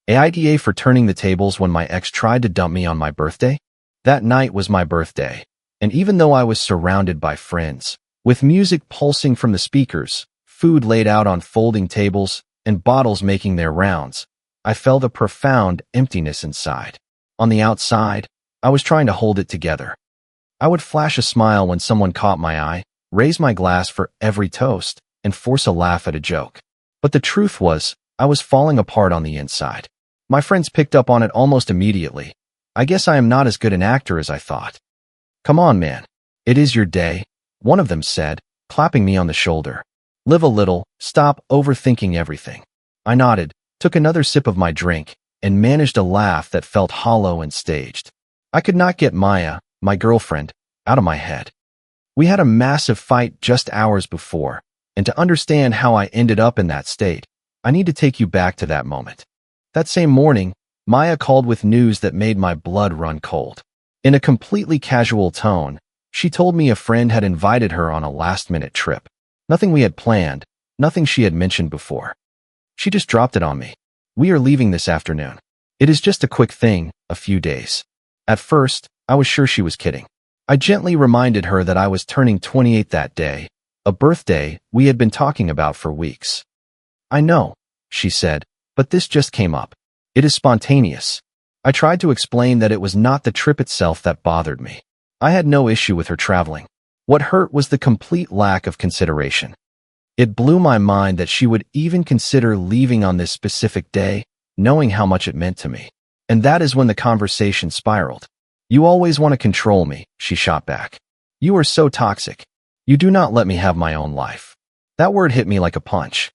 AITA for turning the tables when my ex tried to dump me on my birthday? That night was my birthday, and even though I was surrounded by friends, with music pulsing from the speakers, food laid out on folding tables, and bottles making their rounds, I felt a profound emptiness inside. On the outside, I was trying to hold it together. I would flash a smile when someone caught my eye, raise my glass for every toast, and force a laugh at a joke. But the truth was, I was falling apart on the inside. My friends picked up on it almost immediately. I guess I am not as good an actor as I thought. "Come on, man. It is your day," one of them said, clapping me on the shoulder. "Live a little, stop overthinking everything." I nodded, took another sip of my drink, and managed a laugh that felt hollow and staged. I could not get Maya, my girlfriend, out of my head. We had a massive fight just hours before, and to understand how I ended up in that state, I need to take you back to that moment. That same morning, Maya called with news that made my blood run cold. In a completely casual tone, she told me a friend had invited her on a last-minute trip. Nothing we had planned, nothing she had mentioned before. She just dropped it on me. "We are leaving this afternoon. It is just a quick thing, a few days." At first, I was sure she was kidding. I gently reminded her that I was turning 28 that day, a birthday we had been talking about for weeks. "I know," she said, "but this just came up. It is spontaneous." I tried to explain that it was not the trip itself that bothered me. I had no issue with her traveling. What hurt was the complete lack of consideration. It blew my mind that she would even consider leaving on this specific day, knowing how much it meant to me. And that is when the conversation spiraled. "You always want to control me," she shot back. "You are so toxic. You do not let me have my own life." That word hit me like a punch.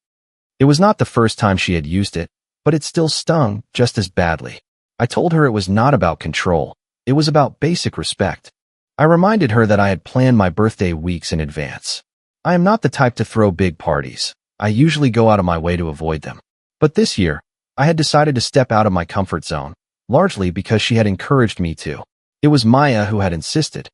It was not the first time she had used it, but it still stung just as badly. I told her it was not about control. It was about basic respect. I reminded her that I had planned my birthday weeks in advance. I am not the type to throw big parties. I usually go out of my way to avoid them. But this year, I had decided to step out of my comfort zone, largely because she had encouraged me to. It was Maya who had insisted.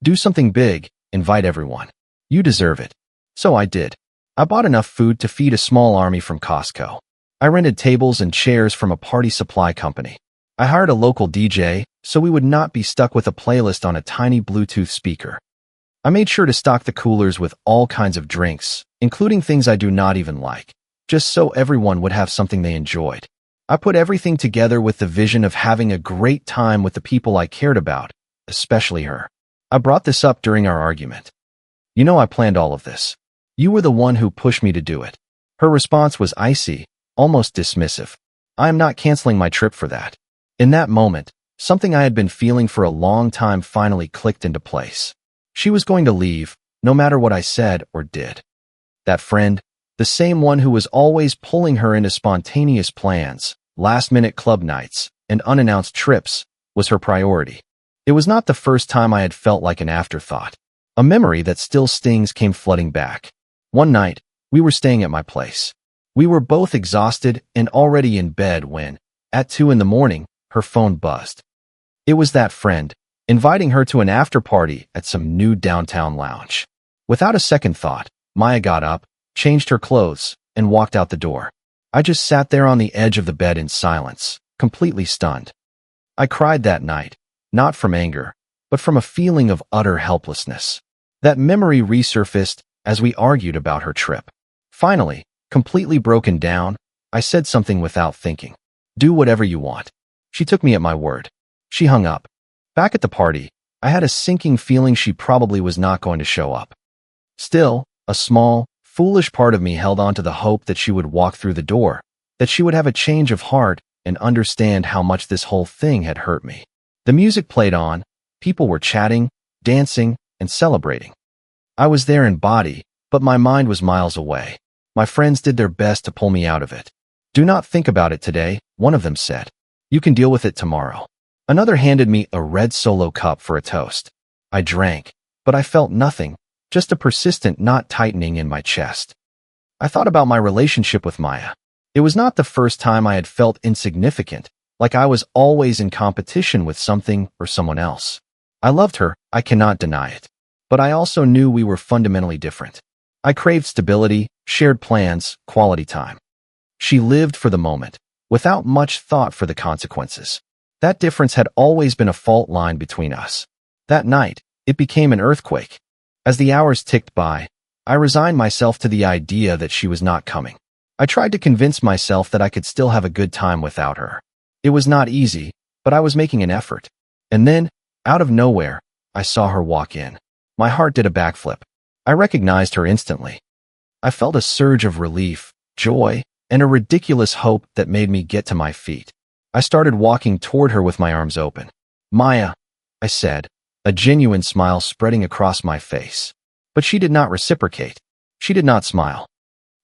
"Do something big, invite everyone. You deserve it." So I did. I bought enough food to feed a small army from Costco. I rented tables and chairs from a party supply company. I hired a local DJ, so we would not be stuck with a playlist on a tiny Bluetooth speaker. I made sure to stock the coolers with all kinds of drinks, including things I do not even like, just so everyone would have something they enjoyed. I put everything together with the vision of having a great time with the people I cared about, especially her. I brought this up during our argument. "You know I planned all of this. You were the one who pushed me to do it." Her response was icy, almost dismissive. "I am not canceling my trip for that." In that moment, something I had been feeling for a long time finally clicked into place. She was going to leave, no matter what I said or did. That friend, the same one who was always pulling her into spontaneous plans, last-minute club nights, and unannounced trips, was her priority. It was not the first time I had felt like an afterthought. A memory that still stings came flooding back. One night, we were staying at my place. We were both exhausted and already in bed when, at 2 in the morning, her phone buzzed. It was that friend, inviting her to an after-party at some new downtown lounge. Without a second thought, Maya got up, changed her clothes, and walked out the door. I just sat there on the edge of the bed in silence, completely stunned. I cried that night, not from anger, but from a feeling of utter helplessness. That memory resurfaced as we argued about her trip. Finally, completely broken down, I said something without thinking. "Do whatever you want." She took me at my word. She hung up. Back at the party, I had a sinking feeling she probably was not going to show up. Still, a small, foolish part of me held on to the hope that she would walk through the door, that she would have a change of heart and understand how much this whole thing had hurt me. The music played on, people were chatting, dancing, and celebrating. I was there in body, but my mind was miles away. My friends did their best to pull me out of it. "Do not think about it today," one of them said. "You can deal with it tomorrow." Another handed me a red Solo cup for a toast. I drank, but I felt nothing, just a persistent knot tightening in my chest. I thought about my relationship with Maya. It was not the first time I had felt insignificant, like I was always in competition with something or someone else. I loved her, I cannot deny it. But I also knew we were fundamentally different. I craved stability, shared plans, quality time. She lived for the moment, without much thought for the consequences. That difference had always been a fault line between us. That night, it became an earthquake. As the hours ticked by, I resigned myself to the idea that she was not coming. I tried to convince myself that I could still have a good time without her. It was not easy, but I was making an effort. And then, out of nowhere, I saw her walk in. My heart did a backflip. I recognized her instantly. I felt a surge of relief, joy, and a ridiculous hope that made me get to my feet. I started walking toward her with my arms open. "Maya," I said, a genuine smile spreading across my face. But she did not reciprocate. She did not smile.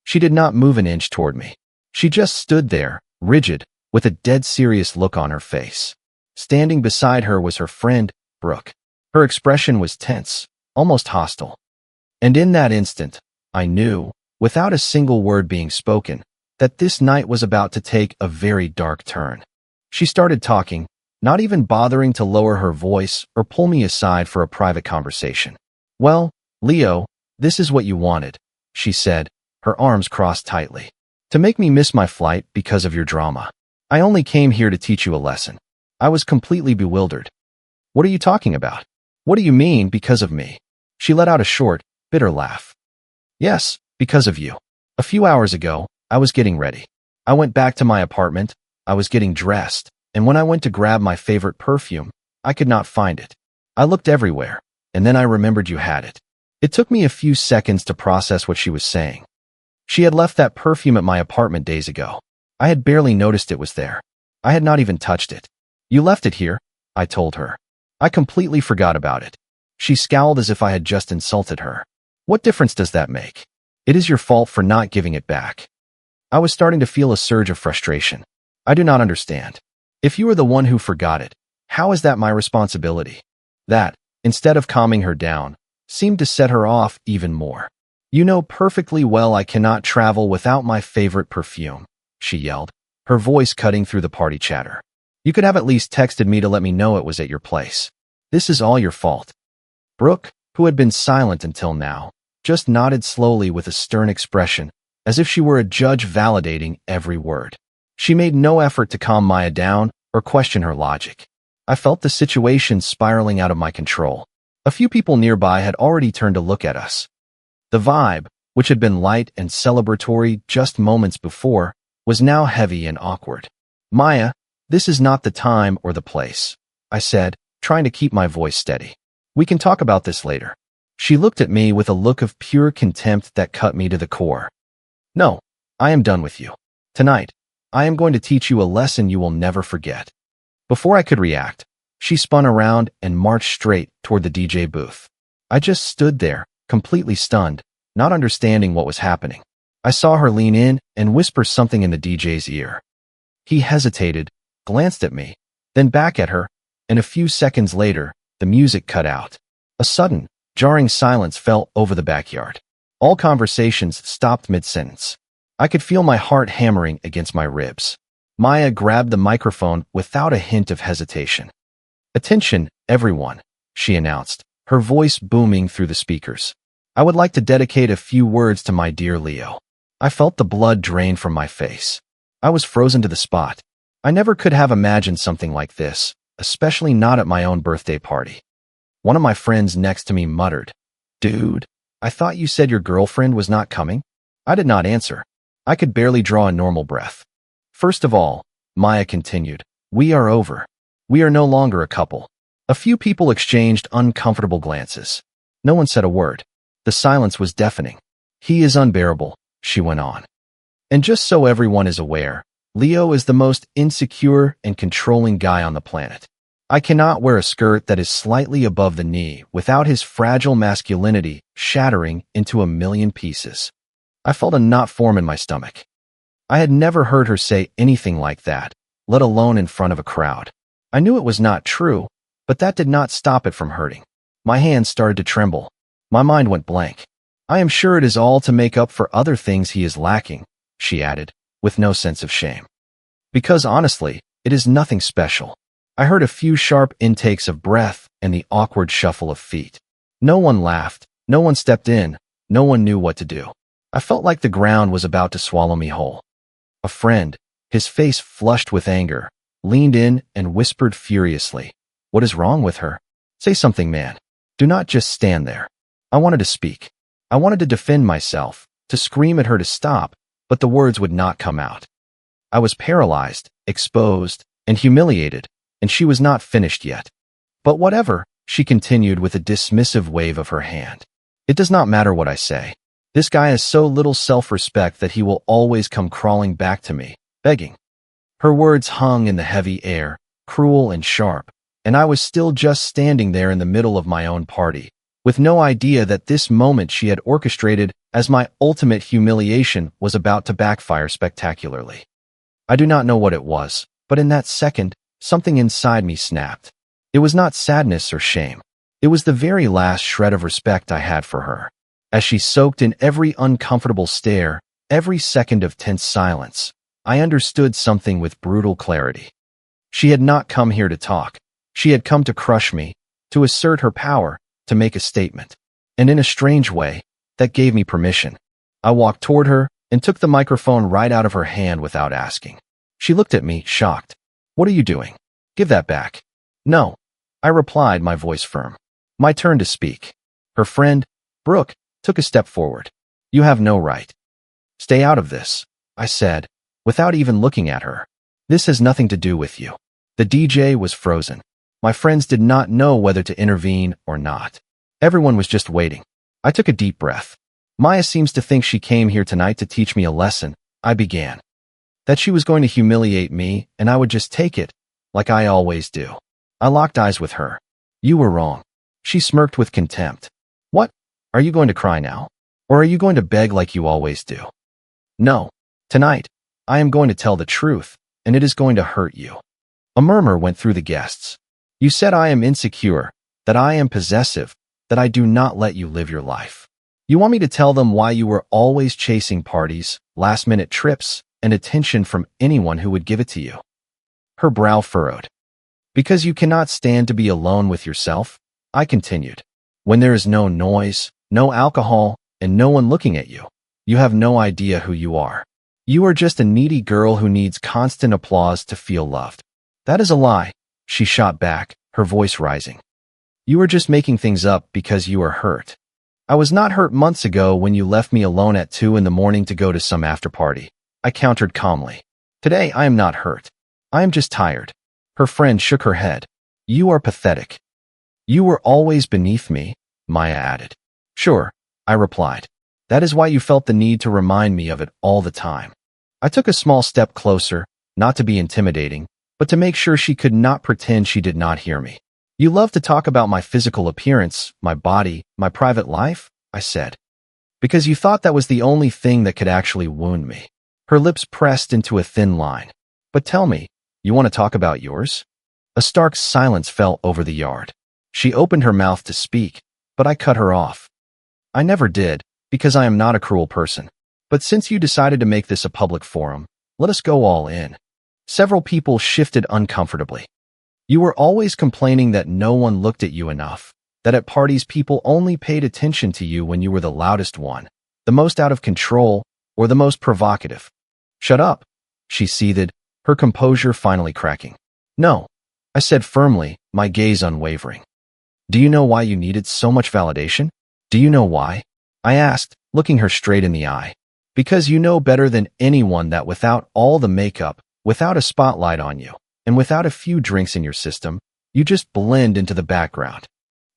She did not move an inch toward me. She just stood there, rigid, with a dead serious look on her face. Standing beside her was her friend, Brooke. Her expression was tense, almost hostile. And in that instant, I knew, without a single word being spoken, that this night was about to take a very dark turn. She started talking, not even bothering to lower her voice or pull me aside for a private conversation. "Well, Leo, this is what you wanted," she said, her arms crossed tightly. "To make me miss my flight because of your drama. I only came here to teach you a lesson." I was completely bewildered. "What are you talking about? What do you mean, because of me?" She let out a short, bitter laugh. "Yes, because of you. A few hours ago, I was getting ready. I went back to my apartment, I was getting dressed, and when I went to grab my favorite perfume, I could not find it. I looked everywhere, and then I remembered you had it." It took me a few seconds to process what she was saying. She had left that perfume at my apartment days ago. I had barely noticed it was there. I had not even touched it. "You left it here," I told her. "I completely forgot about it." She scowled as if I had just insulted her. "What difference does that make? It is your fault for not giving it back." I was starting to feel a surge of frustration. "I do not understand. If you are the one who forgot it, how is that my responsibility?" That, instead of calming her down, seemed to set her off even more. "You know perfectly well I cannot travel without my favorite perfume," she yelled, her voice cutting through the party chatter. "You could have at least texted me to let me know it was at your place. This is all your fault." Brooke, who had been silent until now, just nodded slowly with a stern expression, as if she were a judge validating every word. She made no effort to calm Maya down or question her logic. I felt the situation spiraling out of my control. A few people nearby had already turned to look at us. The vibe, which had been light and celebratory just moments before, was now heavy and awkward. "Maya, this is not the time or the place," I said, trying to keep my voice steady. "We can talk about this later." She looked at me with a look of pure contempt that cut me to the core. "No, I am done with you. Tonight, I am going to teach you a lesson you will never forget." Before I could react, she spun around and marched straight toward the DJ booth. I just stood there, completely stunned, not understanding what was happening. I saw her lean in and whisper something in the DJ's ear. He hesitated, glanced at me, then back at her, and a few seconds later, the music cut out. A sudden, jarring silence fell over the backyard. All conversations stopped mid-sentence. I could feel my heart hammering against my ribs. Maya grabbed the microphone without a hint of hesitation. "Attention, everyone," she announced, her voice booming through the speakers. "I would like to dedicate a few words to my dear Leo." I felt the blood drain from my face. I was frozen to the spot. I never could have imagined something like this, especially not at my own birthday party. One of my friends next to me muttered, "Dude, I thought you said your girlfriend was not coming?" I did not answer. I could barely draw a normal breath. "First of all," Maya continued, "we are over. We are no longer a couple." A few people exchanged uncomfortable glances. No one said a word. The silence was deafening. "He is unbearable," she went on. "And just so everyone is aware, Leo is the most insecure and controlling guy on the planet. I cannot wear a skirt that is slightly above the knee without his fragile masculinity shattering into a million pieces." I felt a knot form in my stomach. I had never heard her say anything like that, let alone in front of a crowd. I knew it was not true, but that did not stop it from hurting. My hands started to tremble. My mind went blank. "I am sure it is all to make up for other things he is lacking," she added, with no sense of shame. "Because honestly, it is nothing special." I heard a few sharp intakes of breath and the awkward shuffle of feet. No one laughed, no one stepped in, no one knew what to do. I felt like the ground was about to swallow me whole. A friend, His face flushed with anger, leaned in and whispered furiously, "What is wrong with her? Say something, man. Do not just stand there." I wanted to speak. I wanted to defend myself, to scream at her to stop, but the words would not come out. I was paralyzed, exposed, and humiliated, and she was not finished yet. "But whatever," she continued with a dismissive wave of her hand. "It does not matter what I say. This guy has so little self-respect that he will always come crawling back to me, begging." Her words hung in the heavy air, cruel and sharp, and I was still just standing there in the middle of my own party, with no idea that this moment she had orchestrated as my ultimate humiliation was about to backfire spectacularly. I do not know what it was, but in that second, something inside me snapped. It was not sadness or shame. It was the very last shred of respect I had for her. As she soaked in every uncomfortable stare, every second of tense silence, I understood something with brutal clarity. She had not come here to talk. She had come to crush me, to assert her power, to make a statement. And in a strange way, that gave me permission. I walked toward her and took the microphone right out of her hand without asking. She looked at me, shocked. "What are you doing? Give that back." "No," I replied, my voice firm. My turn to speak. Her friend, Brooke, took a step forward. "You have no right." "Stay out of this," I said, without even looking at her. "This has nothing to do with you." The DJ was frozen. My friends did not know whether to intervene or not. Everyone was just waiting. I took a deep breath. "Maya seems to think she came here tonight to teach me a lesson," I began. "That she was going to humiliate me and I would just take it, like I always do." I locked eyes with her. "You were wrong." She smirked with contempt. "What? Are you going to cry now? Or are you going to beg like you always do?" "No. Tonight, I am going to tell the truth, and it is going to hurt you." A murmur went through the guests. "You said I am insecure, that I am possessive, that I do not let you live your life. You want me to tell them why you were always chasing parties, last-minute trips, and attention from anyone who would give it to you." Her brow furrowed. "Because you cannot stand to be alone with yourself," I continued. "When there is no noise, no alcohol, and no one looking at you, you have no idea who you are. You are just a needy girl who needs constant applause to feel loved." "That is a lie," she shot back, her voice rising. "You are just making things up because you are hurt. I was not hurt months ago when you left me alone at 2 in the morning to go to some after-party," I countered calmly. "Today I am not hurt. I am just tired." Her friend shook her head. "You are pathetic." "You were always beneath me," Maya added. "Sure," I replied. "That is why you felt the need to remind me of it all the time." I took a small step closer, not to be intimidating, but to make sure she could not pretend she did not hear me. "You love to talk about my physical appearance, my body, my private life," I said. "Because you thought that was the only thing that could actually wound me." Her lips pressed into a thin line. "But tell me, you want to talk about yours?" A stark silence fell over the yard. She opened her mouth to speak, but I cut her off. "I never did, because I am not a cruel person. But since you decided to make this a public forum, let us go all in." Several people shifted uncomfortably. "You were always complaining that no one looked at you enough, that at parties people only paid attention to you when you were the loudest one, the most out of control, or the most provocative." "Shut up," she seethed, her composure finally cracking. "No," I said firmly, my gaze unwavering. "Do you know why you needed so much validation? Do you know why?" I asked, looking her straight in the eye. "Because you know better than anyone that without all the makeup, without a spotlight on you, and without a few drinks in your system, you just blend into the background."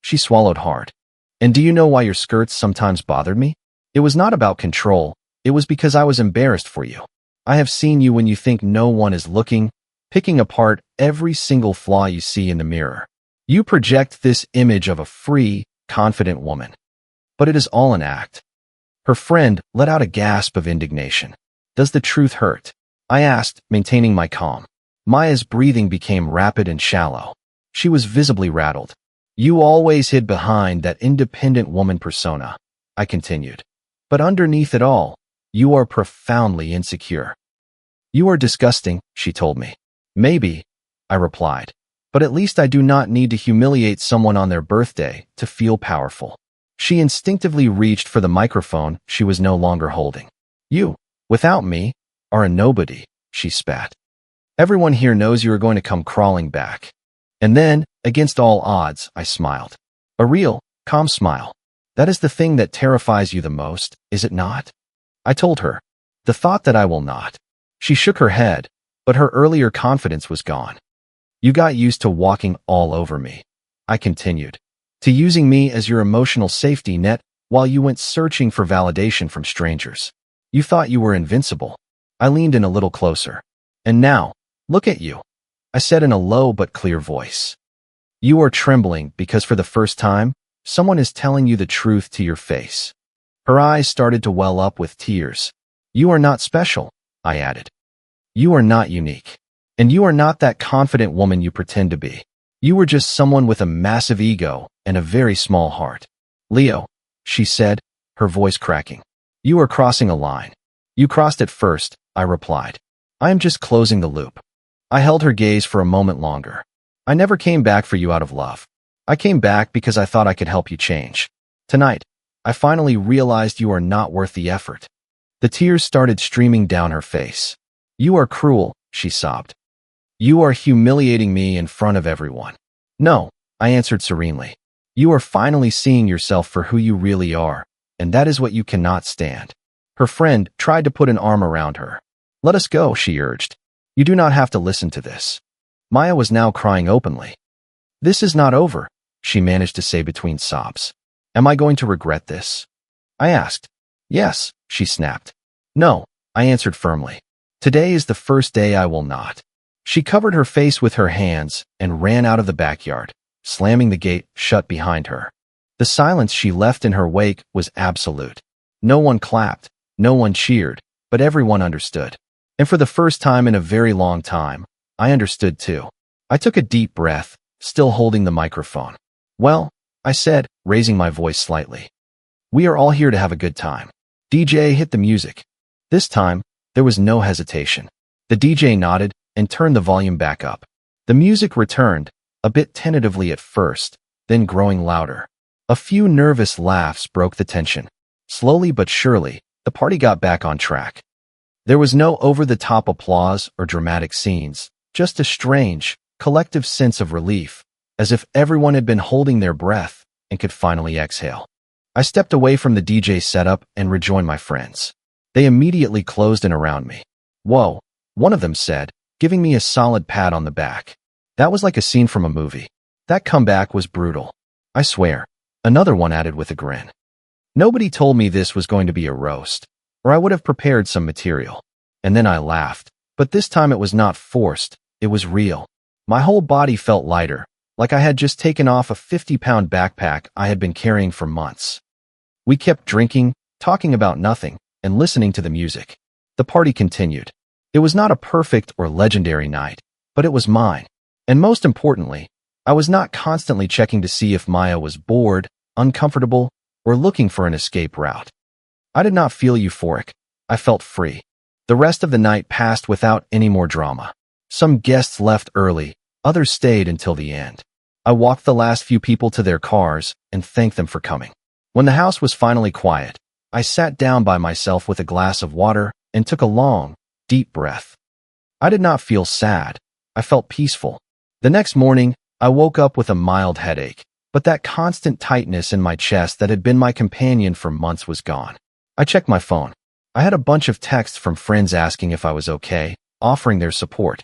She swallowed hard. "And do you know why your skirts sometimes bothered me? It was not about control, it was because I was embarrassed for you. I have seen you when you think no one is looking, picking apart every single flaw you see in the mirror. You project this image of a free, confident woman. But it is all an act." Her friend let out a gasp of indignation. "Does the truth hurt?" I asked, maintaining my calm. Maya's breathing became rapid and shallow. She was visibly rattled. "You always hid behind that independent woman persona," I continued. "But underneath it all, you are profoundly insecure." "You are disgusting," she told me. "Maybe," I replied, "but at least I do not need to humiliate someone on their birthday to feel powerful." She instinctively reached for the microphone she was no longer holding. "You, without me, are a nobody," she spat. Everyone here knows you are going to come crawling back. And then, against all odds, I smiled. A real, calm smile. That is the thing that terrifies you the most, is it not? I told her. The thought that I will not. She shook her head, but her earlier confidence was gone. You got used to walking all over me. I continued. To using me as your emotional safety net while you went searching for validation from strangers. You thought you were invincible. I leaned in a little closer. And now, look at you, I said in a low but clear voice. You are trembling because for the first time, someone is telling you the truth to your face. Her eyes started to well up with tears. You are not special, I added. You are not unique. And you are not that confident woman you pretend to be. You were just someone with a massive ego and a very small heart. Leo, she said, her voice cracking. You are crossing a line. You crossed it first, I replied. I am just closing the loop. I held her gaze for a moment longer. I never came back for you out of love. I came back because I thought I could help you change. Tonight, I finally realized you are not worth the effort. The tears started streaming down her face. You are cruel, she sobbed. You are humiliating me in front of everyone. No, I answered serenely. You are finally seeing yourself for who you really are, and that is what you cannot stand. Her friend tried to put an arm around her. Let us go, she urged. You do not have to listen to this. Maya was now crying openly. This is not over, she managed to say between sobs. Am I going to regret this? I asked. Yes, she snapped. No, I answered firmly. Today is the first day I will not. She covered her face with her hands and ran out of the backyard, slamming the gate shut behind her. The silence she left in her wake was absolute. No one clapped, no one cheered, but everyone understood. And for the first time in a very long time, I understood too. I took a deep breath, still holding the microphone. Well, I said, raising my voice slightly. We are all here to have a good time. DJ hit the music. This time, there was no hesitation. The DJ nodded and turned the volume back up. The music returned, a bit tentatively at first, then growing louder. A few nervous laughs broke the tension. Slowly but surely, the party got back on track. There was no over-the-top applause or dramatic scenes, just a strange, collective sense of relief, as if everyone had been holding their breath and could finally exhale. I stepped away from the DJ setup and rejoined my friends. They immediately closed in around me. Whoa, one of them said, giving me a solid pat on the back. That was like a scene from a movie. That comeback was brutal. I swear, another one added with a grin. Nobody told me this was going to be a roast, or I would have prepared some material. And then I laughed, but this time it was not forced, it was real. My whole body felt lighter, like I had just taken off a 50-pound backpack I had been carrying for months. We kept drinking, talking about nothing, and listening to the music. The party continued. It was not a perfect or legendary night, but it was mine. And most importantly, I was not constantly checking to see if Maya was bored, uncomfortable, or looking for an escape route. I did not feel euphoric. I felt free. The rest of the night passed without any more drama. Some guests left early, others stayed until the end. I walked the last few people to their cars and thanked them for coming. When the house was finally quiet, I sat down by myself with a glass of water and took a long, deep breath. I did not feel sad. I felt peaceful. The next morning, I woke up with a mild headache, but that constant tightness in my chest that had been my companion for months was gone. I checked my phone. I had a bunch of texts from friends asking if I was okay, offering their support.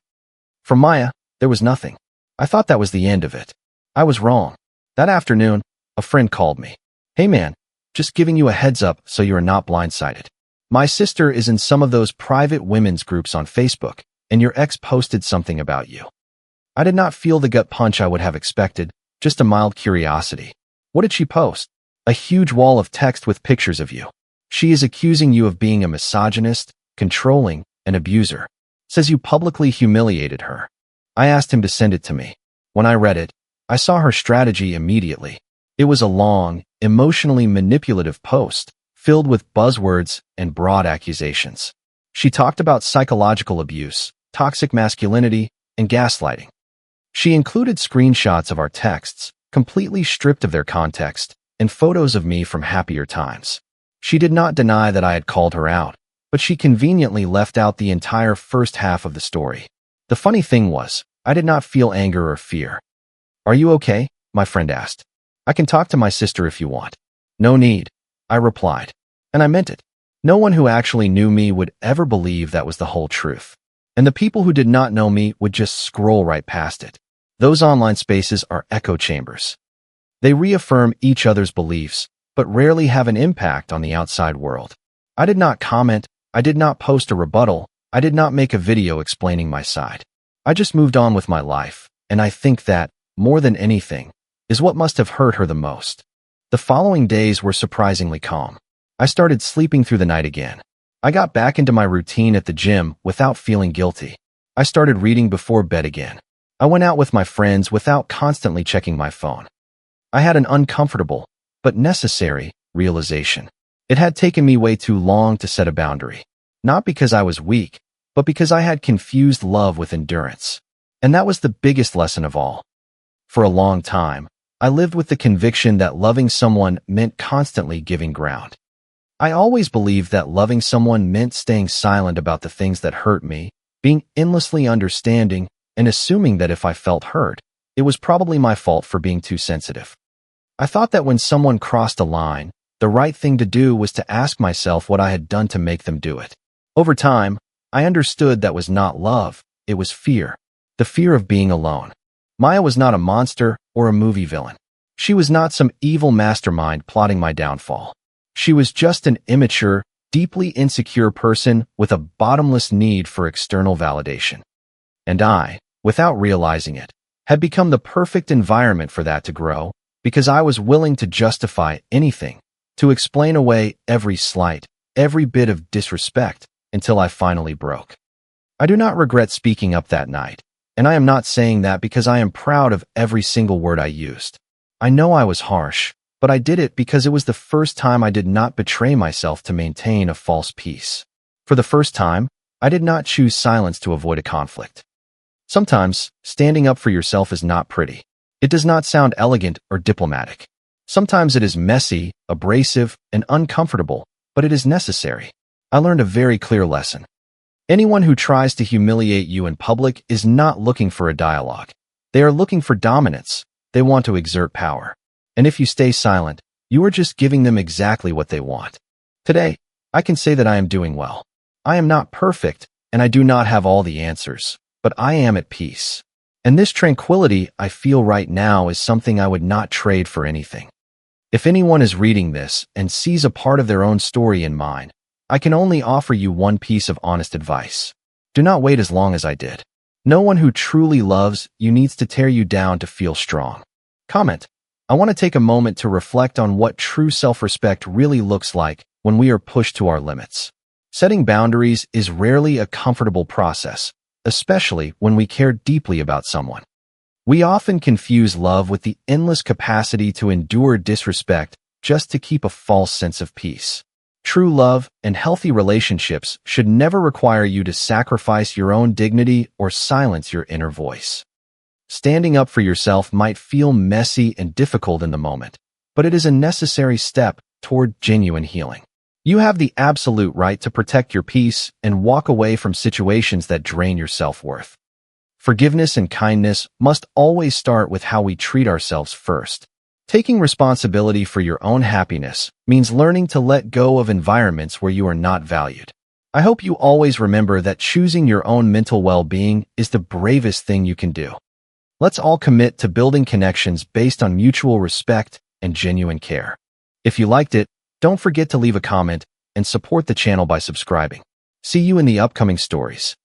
From Maya, there was nothing. I thought that was the end of it. I was wrong. That afternoon, a friend called me. Hey man, just giving you a heads up so you are not blindsided. My sister is in some of those private women's groups on Facebook, and your ex posted something about you. I did not feel the gut punch I would have expected, just a mild curiosity. What did she post? A huge wall of text with pictures of you. She is accusing you of being a misogynist, controlling, and abuser. Says you publicly humiliated her. I asked him to send it to me. When I read it, I saw her strategy immediately. It was a long, emotionally manipulative post, filled with buzzwords and broad accusations. She talked about psychological abuse, toxic masculinity, and gaslighting. She included screenshots of our texts, completely stripped of their context, and photos of me from happier times. She did not deny that I had called her out, but she conveniently left out the entire first half of the story. The funny thing was, I did not feel anger or fear. "Are you okay?" my friend asked. "I can talk to my sister if you want." "No need," I replied. And I meant it. No one who actually knew me would ever believe that was the whole truth. And the people who did not know me would just scroll right past it. Those online spaces are echo chambers. They reaffirm each other's beliefs, but rarely have an impact on the outside world. I did not comment, I did not post a rebuttal, I did not make a video explaining my side. I just moved on with my life, and I think that, more than anything, is what must have hurt her the most. The following days were surprisingly calm. I started sleeping through the night again. I got back into my routine at the gym without feeling guilty. I started reading before bed again. I went out with my friends without constantly checking my phone. I had an uncomfortable, but necessary, realization. It had taken me way too long to set a boundary. Not because I was weak, but because I had confused love with endurance. And that was the biggest lesson of all. For a long time, I lived with the conviction that loving someone meant constantly giving ground. I always believed that loving someone meant staying silent about the things that hurt me, being endlessly understanding, and assuming that if I felt hurt, it was probably my fault for being too sensitive. I thought that when someone crossed a line, the right thing to do was to ask myself what I had done to make them do it. Over time, I understood that was not love, it was fear. The fear of being alone. Maya was not a monster or a movie villain. She was not some evil mastermind plotting my downfall. She was just an immature, deeply insecure person with a bottomless need for external validation. And I, without realizing it, had become the perfect environment for that to grow because I was willing to justify anything, to explain away every slight, every bit of disrespect until I finally broke. I do not regret speaking up that night, and I am not saying that because I am proud of every single word I used. I know I was harsh, but I did it because it was the first time I did not betray myself to maintain a false peace. For the first time, I did not choose silence to avoid a conflict. Sometimes, standing up for yourself is not pretty. It does not sound elegant or diplomatic. Sometimes it is messy, abrasive, and uncomfortable, but it is necessary. I learned a very clear lesson. Anyone who tries to humiliate you in public is not looking for a dialogue. They are looking for dominance. They want to exert power. And if you stay silent, you are just giving them exactly what they want. Today, I can say that I am doing well. I am not perfect, and I do not have all the answers, but I am at peace. And this tranquility I feel right now is something I would not trade for anything. If anyone is reading this and sees a part of their own story in mine, I can only offer you one piece of honest advice. Do not wait as long as I did. No one who truly loves you needs to tear you down to feel strong. Comment. I want to take a moment to reflect on what true self-respect really looks like when we are pushed to our limits. Setting boundaries is rarely a comfortable process, especially when we care deeply about someone. We often confuse love with the endless capacity to endure disrespect just to keep a false sense of peace. True love and healthy relationships should never require you to sacrifice your own dignity or silence your inner voice. Standing up for yourself might feel messy and difficult in the moment, but it is a necessary step toward genuine healing. You have the absolute right to protect your peace and walk away from situations that drain your self-worth. Forgiveness and kindness must always start with how we treat ourselves first. Taking responsibility for your own happiness means learning to let go of environments where you are not valued. I hope you always remember that choosing your own mental well-being is the bravest thing you can do. Let's all commit to building connections based on mutual respect and genuine care. If you liked it, don't forget to leave a comment and support the channel by subscribing. See you in the upcoming stories.